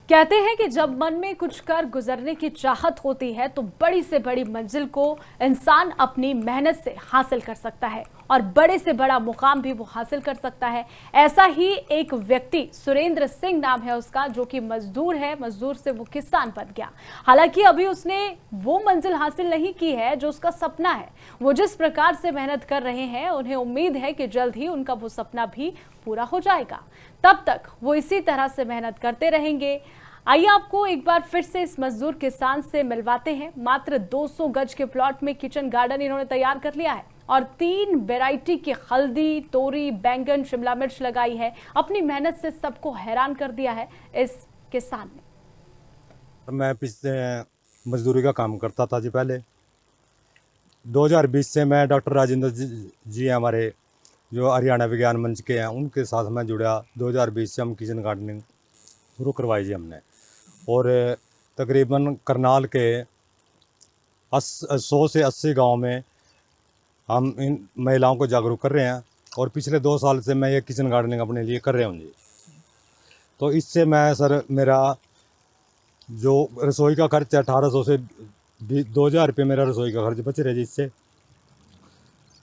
कहते हैं कि जब मन में कुछ कर गुजरने की चाहत होती है तो बड़ी से बड़ी मंजिल को इंसान अपनी मेहनत से हासिल कर सकता है और बड़े से बड़ा मुकाम भी वो हासिल कर सकता है। ऐसा ही एक व्यक्ति सुरेंद्र सिंह नाम है उसका, जो कि मजदूर है, मजदूर से वो किसान बन गया। हालांकि अभी उसने वो मंजिल हासिल नहीं की है जो उसका सपना है। वो जिस प्रकार से मेहनत कर रहे हैं, उन्हें उम्मीद है कि जल्द ही उनका वो सपना भी पूरा हो जाएगा। तब तक वो इसी तरह से मेहनत करते रहेंगे। आइए आपको एक बार फिर से इस मजदूर किसान से मिलवाते हैं। मात्र 200 गज के प्लॉट में किचन गार्डन इन्होंने तैयार कर लिया है और 3 वैरायटी की हल्दी, तोरी, बैंगन, शिमला मिर्च लगाई है। अपनी मेहनत से सबको हैरान कर दिया है इस किसान ने। मैं पिछले मजदूरी का काम करता था जी। पहले 2020 से मैं डॉक्टर राजेंद्र जी हैं हमारे, जो हरियाणा विज्ञान मंच के हैं, उनके साथ मैं जुड़ा। 2020 से हम किचन गार्डनिंग शुरू करवाई जी हमने। और तकरीबन करनाल के 100 से 80 गांव में हम इन महिलाओं को जागरूक कर रहे हैं। और पिछले 2 साल से मैं ये किचन गार्डनिंग अपने लिए कर रहा हूँ जी। तो इससे मैं सर, मेरा जो रसोई का खर्च है 1800 से 2000 रुपये मेरा रसोई का खर्च बच रहा है जी इससे।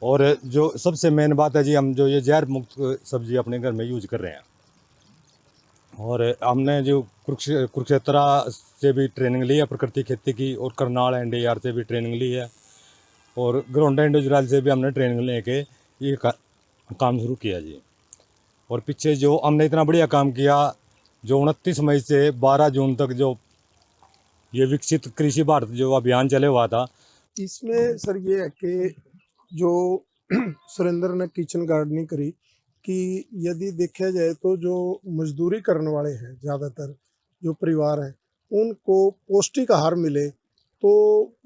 और जो सबसे मेन बात है जी, हम जो ये जहर मुक्त सब्जी अपने घर में यूज कर रहे हैं। और हमने जो कुरुक्षेत्रा से भी ट्रेनिंग ली है प्रकृति खेती की, और करनाल NDR से भी ट्रेनिंग ली है, और ग्राउंड इंडिविजुअल से भी हमने ट्रेनिंग लेके ये काम शुरू किया जी। और पीछे जो हमने इतना बढ़िया काम किया, जो 29 मई से 12 जून तक जो ये विकसित कृषि भारत जो अभियान चले हुआ था, इसमें सर ये है कि जो सुरेंद्र ने किचन गार्डनिंग करी कि यदि देखा जाए तो जो मजदूरी करने वाले हैं, ज़्यादातर जो परिवार हैं, उनको पौष्टिक आहार मिले तो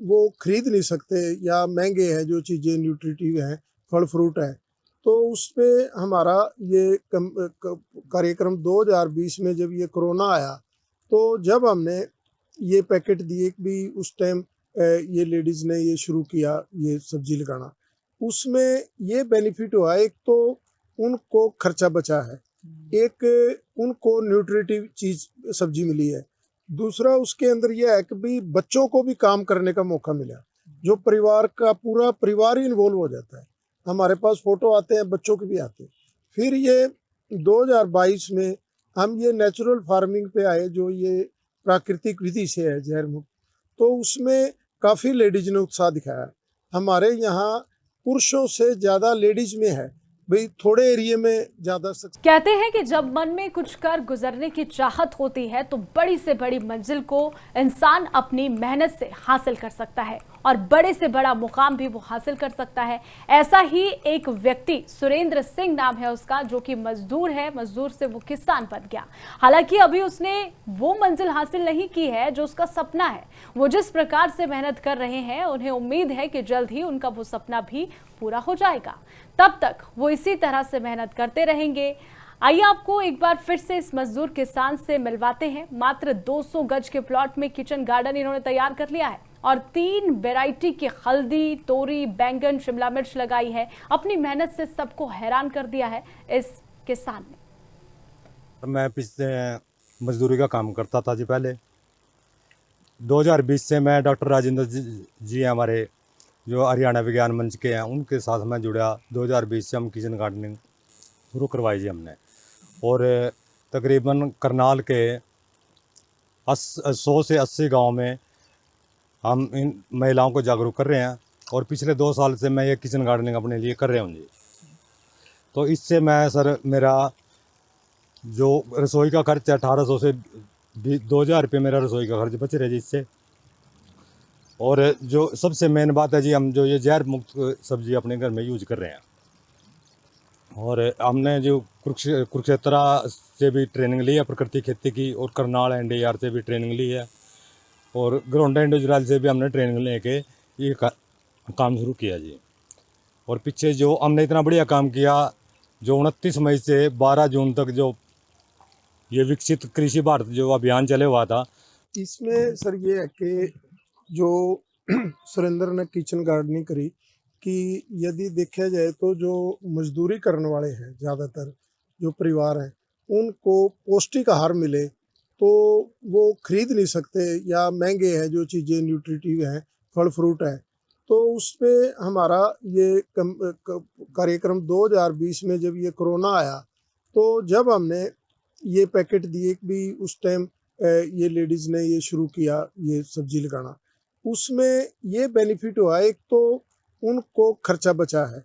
वो खरीद नहीं सकते या महंगे हैं जो चीज़ें न्यूट्रिटिव हैं, फल फ्रूट है। तो उस पे हमारा ये कार्यक्रम 2020 में जब ये कोरोना आया, तो जब हमने ये पैकेट दिए भी, उस टाइम ये लेडीज़ ने ये शुरू किया ये सब्जी लगाना, उसमें ये बेनिफिट हुआ। एक तो उनको खर्चा बचा है, एक उनको न्यूट्रिटिव चीज़ सब्जी मिली है, दूसरा उसके अंदर यह है कि भी बच्चों को भी काम करने का मौका मिला, जो परिवार का पूरा परिवार ही इन्वॉल्व हो जाता है। हमारे पास फोटो आते हैं, बच्चों के भी आते हैं। फिर ये 2022 में हम ये नेचुरल फार्मिंग पे आए, जो ये प्राकृतिक विधि से है जहर मुक्त। तो उसमें काफ़ी लेडीज़ ने उत्साह दिखाया। हमारे यहाँ पुरुषों से ज़्यादा लेडीज़ में है भाई, थोड़े एरिया में ज़्यादा। कहते हैं कि जब मन में कुछ कर गुजरने की चाहत होती है तो बड़ी से बड़ी मंजिल को इंसान अपनी मेहनत से हासिल कर सकता है और बड़े से बड़ा मुकाम भी वो हासिल कर सकता है। ऐसा ही एक व्यक्ति सुरेंद्र सिंह नाम है उसका, जो कि मजदूर है, मजदूर से वो किसान बन गया। हालांकि अभी उसने वो मंजिल हासिल नहीं की है जो उसका सपना है। वो जिस प्रकार से मेहनत कर रहे हैं, उन्हें उम्मीद है कि जल्द ही उनका वो सपना भी पूरा हो जाएगा। तब तक वो इसी तरह से मेहनत करते रहेंगे। आइए आपको एक बार फिर से इस मजदूर किसान से मिलवाते हैं। मात्र 200 गज के प्लॉट में किचन गार्डन इन्होंने तैयार कर लिया है और 3 वैरायटी की हल्दी, तोरी, बैंगन, शिमला मिर्च लगाई है। अपनी मेहनत से सबको हैरान कर दिया है इस किसान ने। मैं पिछले मजदूरी का काम करता था जी। पहले 2020 से मैं डॉक्टर राजेंद्र जी हैं हमारे, जो हरियाणा विज्ञान मंच के हैं, उनके साथ मैं जुड़ा। 2020 से हम किचन गार्डनिंग शुरू करवाई जी हमने। और तकरीबन करनाल के 100 से 80 गांव में हम इन महिलाओं को जागरूक कर रहे हैं। और पिछले 2 साल से मैं ये किचन गार्डनिंग अपने लिए कर रहा हूँ जी। तो इससे मैं सर, मेरा जो रसोई का खर्च है 1800 से 2000 रुपये मेरा रसोई का खर्च बच रहा है जी इससे। और जो सबसे मेन बात है जी, हम जो ये जहर मुक्त सब्जी अपने घर में यूज कर रहे हैं। और हमने जो कुरुक्षेत्रा से भी ट्रेनिंग ली है प्रकृति खेती की, और करनाल NDR से भी ट्रेनिंग ली है, और ग्राउंड इंडिविजुअल से भी हमने ट्रेनिंग लेके ये काम शुरू किया जी। और पीछे जो हमने इतना बढ़िया काम किया, जो 29 मई से 12 जून तक जो ये विकसित कृषि भारत जो अभियान चले हुआ था, इसमें सर ये है कि जो सुरेंद्र ने किचन गार्डनिंग करी कि यदि देखा जाए तो जो मजदूरी करने वाले हैं, ज़्यादातर जो परिवार हैं, उनको पौष्टिक आहार मिले तो वो खरीद नहीं सकते या महंगे हैं जो चीज़ें न्यूट्रिटिव हैं, फल फ्रूट है। तो उस पे हमारा ये कार्यक्रम 2020 में जब ये कोरोना आया, तो जब हमने ये पैकेट दिए भी उस टाइम ये लेडीज़ ने ये शुरू किया ये सब्जी लगाना, उसमें ये बेनिफिट हुआ, एक तो उनको खर्चा बचा है,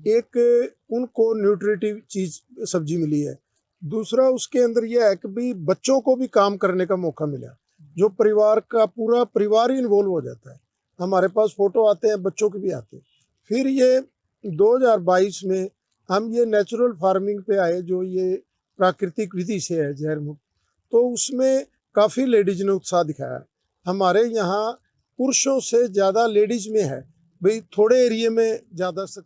एक उनको न्यूट्रिटिव चीज़ सब्जी मिली है, दूसरा उसके अंदर यह है कि भाई बच्चों को भी काम करने का मौका मिला, जो परिवार का पूरा परिवार ही इन्वॉल्व हो जाता है। हमारे पास फ़ोटो आते हैं, बच्चों के भी आते हैं। फिर ये 2022 में हम ये नेचुरल फार्मिंग पे आए, जो ये प्राकृतिक विधि से है जहर मुक्त, तो उसमें काफ़ी लेडीज़ ने उत्साह दिखाया। हमारे यहाँ पुरुषों से ज़्यादा लेडीज़ में है, भाई थोड़े एरिया में ज़्यादा सक्सेस